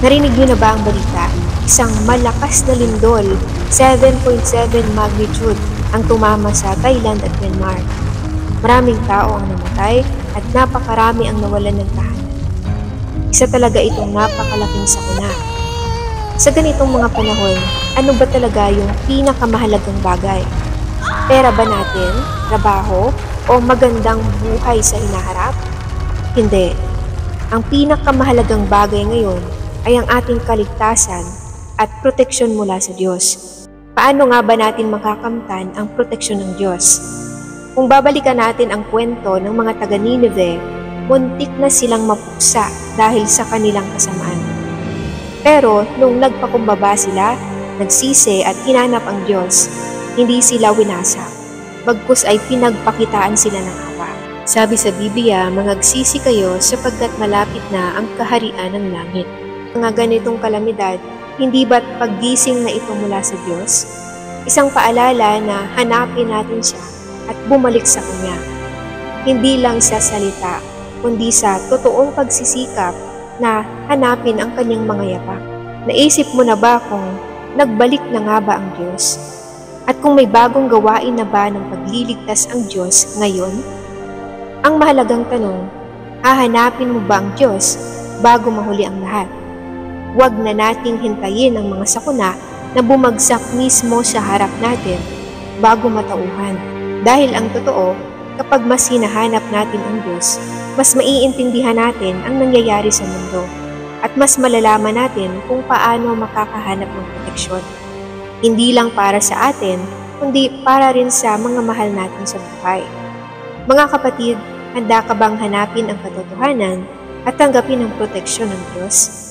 Narinig niyo na ba ang balita? Isang malakas na lindol, 7.7 magnitude, ang tumama sa Thailand at Myanmar. Maraming tao ang namatay at napakarami ang nawalan ng tahanan. Isa talaga itong napakalaking sakuna. Sa ganitong mga panahon, ano ba talaga yung pinakamahalagang bagay? Pera ba natin, trabaho, o magandang buhay sa hinaharap? Hindi. Ang pinakamahalagang bagay ngayon ay ang ating kaligtasan at proteksyon mula sa Diyos. Paano nga ba natin makakamtan ang proteksyon ng Diyos? Kung babalikan natin ang kwento ng mga taga Nineveh, muntik na silang mapuksa dahil sa kanilang kasamaan. Pero nung nagpakumbaba sila, nagsisi at hinanap ang Diyos, hindi sila winasak, bagkus ay pinagpakitaan sila ng awa. Sabi sa Biblia, mangagsisi kayo sapagkat malapit na ang kaharian ng langit. Mga ganitong kalamidad, hindi ba't paggising na ito mula sa Diyos? Isang paalala na hanapin natin siya at bumalik sa Kanya. Hindi lang sa salita, kundi sa totoong pagsisikap na hanapin ang Kanyang mga yapak. Naisip mo na ba kung nagbalik na nga ba ang Diyos? At kung may bagong gawain na ba ng pagliligtas ang Diyos ngayon? Ang mahalagang tanong, hahanapin mo ba ang Diyos bago mahuli ang lahat? Huwag na nating hintayin ang mga sakuna na bumagsak mismo sa harap natin bago matauhan. Dahil ang totoo, kapag mas hinahanap natin ang Diyos, mas maiintindihan natin ang nangyayari sa mundo at mas malalaman natin kung paano makakahanap ng proteksyon. Hindi lang para sa atin, kundi para rin sa mga mahal natin sa buhay. Mga kapatid, handa ka bang hanapin ang katotohanan at tanggapin ang proteksyon ng Diyos?